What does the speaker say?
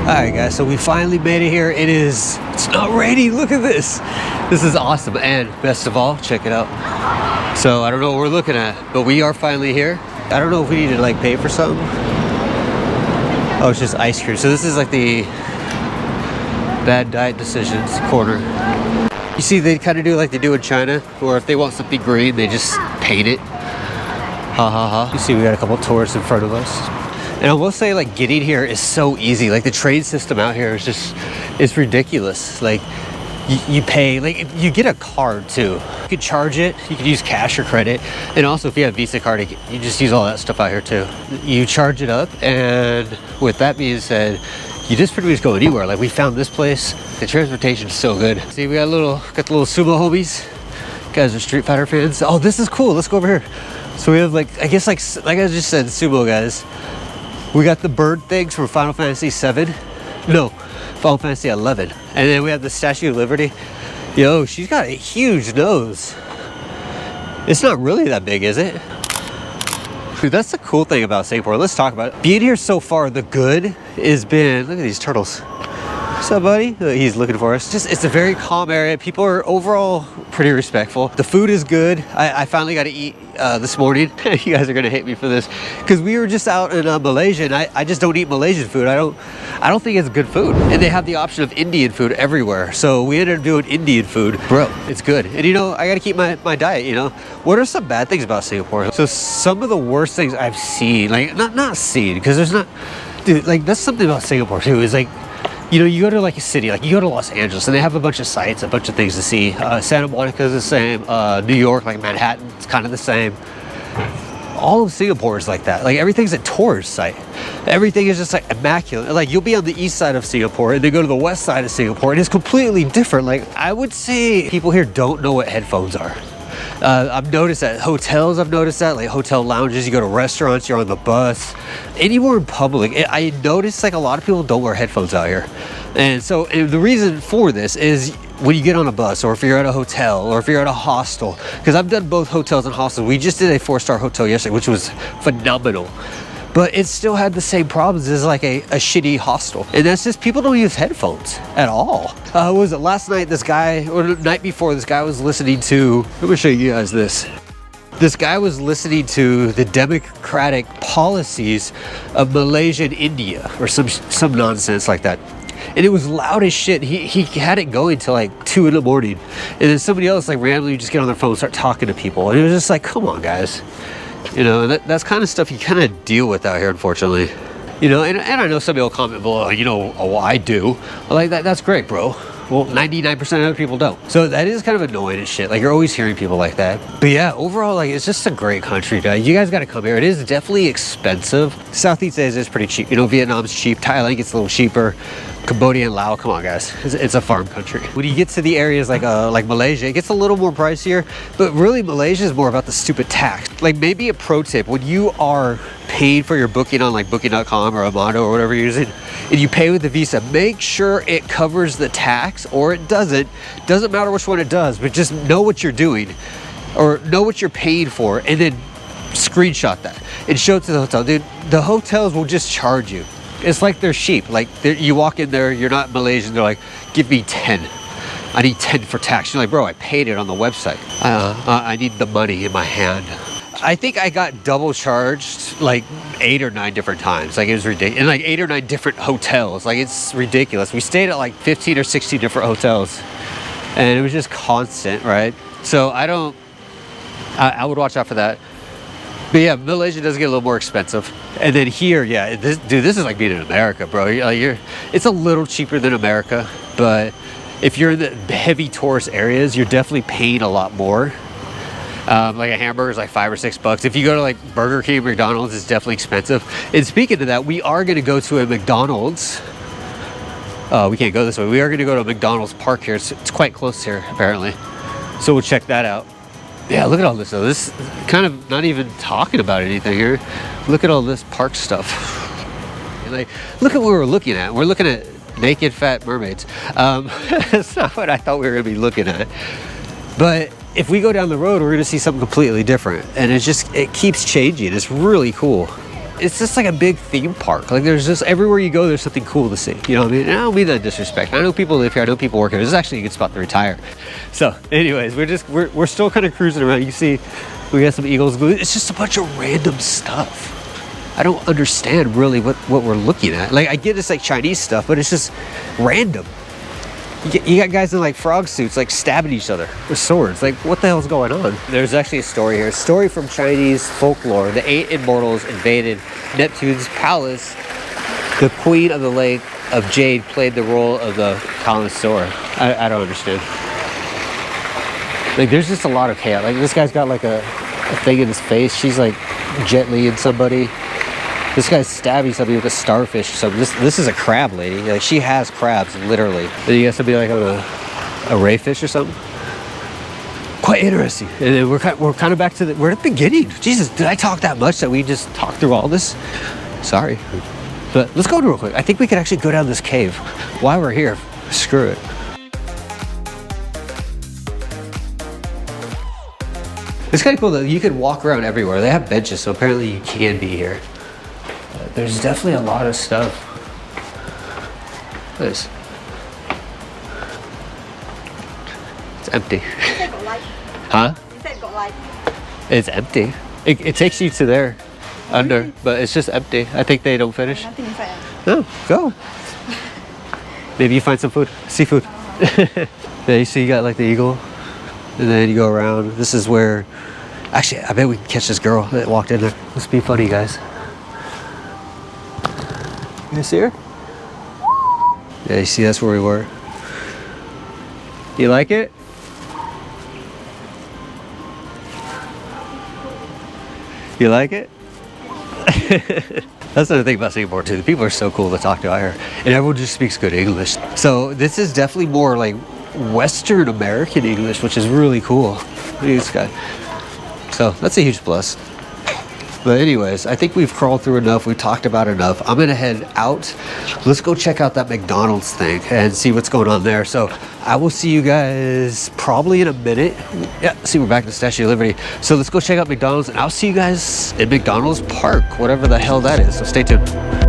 Alright guys, so we finally made it here. It's not raining, look at this. This is awesome, and best of all, check it out. So I don't know what we're looking at, but we are finally here. I don't know if we need to like pay for something. Oh, it's just ice cream. So this is like the bad diet decisions corner. You see, they kind of do like they do in China, where if they want something green, they just paint it. Ha ha ha. You see, we got a couple tourists in front of us. And I will say, like, getting here is so easy. Like, the train system out here is just, it's ridiculous. Like, you pay, like, you get a card too. You can charge it, you can use cash or credit. And also, if you have a Visa card, you just use all that stuff out here too. You charge it up, and with that being said, you just pretty much go anywhere. Like, we found this place. The transportation's so good. See, we got the little sumo homies. You guys are Street Fighter fans. Oh, this is cool. Let's go over here. So we have, like, I guess, like I just said, sumo guys. We got the bird things from Final Fantasy 7. No, Final Fantasy 11. And then we have the Statue of Liberty. Yo, she's got a huge nose. It's not really that big, is it? Dude, that's the cool thing about Singapore. Let's talk about it. Being here so far, the good has been, look at these turtles. What's up, buddy? He's looking for us. It's a very calm area. People are overall pretty respectful. The food is good. I finally got to eat this morning. You guys are gonna hate me for this because we were just out in Malaysia, and I just don't eat Malaysian food. I don't think it's good food. And they have the option of Indian food everywhere. So we ended up doing Indian food. Bro, it's good. And you know, I got to keep my diet, you know. What are some bad things about Singapore? So some of the worst things I've seen, like not seen, because there's not, dude, like that's something about Singapore too, is like, you know, you go to like a city, like you go to Los Angeles, and they have a bunch of sites, a bunch of things to see. Santa Monica is the same. New York, like Manhattan, it's kind of the same. All of Singapore is like that. Like everything's a tourist site. Everything is just like immaculate. Like you'll be on the east side of Singapore, and then go to the west side of Singapore, and it's completely different. Like I would say people here don't know what headphones are. I've noticed that hotels, like hotel lounges, you go to restaurants, you're on the bus, anywhere in public. I noticed like a lot of people don't wear headphones out here. And so the reason for this is when you get on a bus, or if you're at a hotel, or if you're at a hostel, because I've done both hotels and hostels. We just did a 4-star hotel yesterday, which was phenomenal. But it still had the same problems as like a shitty hostel. And that's just, people don't use headphones at all. What was it, last night, this guy, or the night before, this guy was listening to, let me show you guys this. This guy was listening to the democratic policies of Malaysia and India, or some nonsense like that. And it was loud as shit. He had it going till like 2 in the morning. And then somebody else like randomly just get on their phone and start talking to people. And it was just like, come on, guys. You know, and that's kind of stuff you kind of deal with out here, unfortunately. You know, and I know somebody will comment below, you know, oh, I do. Like, that's great, bro. Well, 99% of other people don't. So that is kind of annoying and shit. Like, you're always hearing people like that. But yeah, overall, like, it's just a great country, guys. You guys got to come here. It is definitely expensive. Southeast Asia is pretty cheap. You know, Vietnam's cheap. Thailand gets a little cheaper. Cambodia and Laos, come on, guys. It's a farm country. When you get to the areas like Malaysia, it gets a little more pricier. But really, Malaysia is more about the stupid tax. Like, maybe a pro tip, when you are paying for your booking on like Booking.com or Amado or whatever you're using, and you pay with the Visa, make sure it covers the tax, or it doesn't. Doesn't matter which one it does, but just know what you're doing, or know what you're paying for, and then screenshot that and show it to the hotel. Dude, the hotels will just charge you. It's like they're sheep. Like you walk in there, you're not Malaysian, they're like, give me 10. I need 10 for tax. You're like, bro, I paid it on the website. I need the money in my hand. I think I got double charged like 8 or 9 different times. Like, it was ridiculous. And like 8 or 9 different hotels. Like, it's ridiculous. We stayed at like 15 or 16 different hotels, and it was just constant, right? So I would watch out for that. But yeah, Malaysia does get a little more expensive. And then here, yeah, this is like being in America, bro. It's a little cheaper than America, but if you're in the heavy tourist areas, you're definitely paying a lot more. Like a hamburger is like $5 or $6. If you go to like Burger King, McDonald's, it's definitely expensive. And speaking of that, we are going to go to a McDonald's. We can't go this way. We are going to go to a McDonald's park here. It's quite close here, apparently. So we'll check that out. Yeah, look at all this though. This kind of not even talking about anything here. Look at all this park stuff. And like, look at what we're looking at. We're looking at naked fat mermaids. That's not what I thought we were going to be looking at. But if we go down the road, we're going to see something completely different. And it keeps changing. It's really cool. it's just like a big theme park. Like there's just everywhere you go, there's something cool to see. You know what I mean? And I don't mean that disrespect. I know people live here. I know people work here. This is actually a good spot to retire. So anyways, we're still kind of cruising around. You see, we got some Eagles glue. It's just a bunch of random stuff. I don't understand really what we're looking at. Like I get it's like Chinese stuff, but it's just random. You got guys in like frog suits like stabbing each other with swords. Like what the hell's going on? There's actually a story here. A story from Chinese folklore. The 8 immortals invaded Neptune's palace. The queen of the lake of Jade played the role of the connoisseur. I don't understand. Like there's just a lot of chaos. Like this guy's got like a thing in his face. She's like Jet Li and somebody. This guy's stabbing somebody with a starfish or something. This is a crab lady. Like she has crabs, literally. Then you got somebody like a rayfish or something. Quite interesting. And then we're kind of back to we're at the beginning. Jesus, did I talk that much that we just talked through all this? Sorry. But let's go real quick. I think we could actually go down this cave while we're here. Screw it. It's kind of cool that you can walk around everywhere. They have benches, so apparently you can be here. There's definitely a lot of stuff. This. It's empty. Huh? It's empty. It takes you to there, under, but it's just empty. I think they don't finish. Oh, go. Maybe you find some food, seafood. Yeah, you see you got like the eagle, and then you go around. This is where, actually, I bet we can catch this girl that walked in there. Let's be funny, guys. You see her? Yeah, you see that's where we were. You like it? You like it? That's another thing about Singapore too. The people are so cool to talk to out here. And everyone just speaks good English. So this is definitely more like Western American English, which is really cool. Look at this guy. So that's a huge plus. But anyways, I think we've crawled through enough. We talked about enough. I'm gonna head out. Let's go check out that McDonald's thing and see what's going on there. So I will see you guys probably in a minute. Yeah, see, we're back in the Statue of Liberty. So let's go check out McDonald's, and I'll see you guys in McDonald's Park, whatever the hell that is. So stay tuned.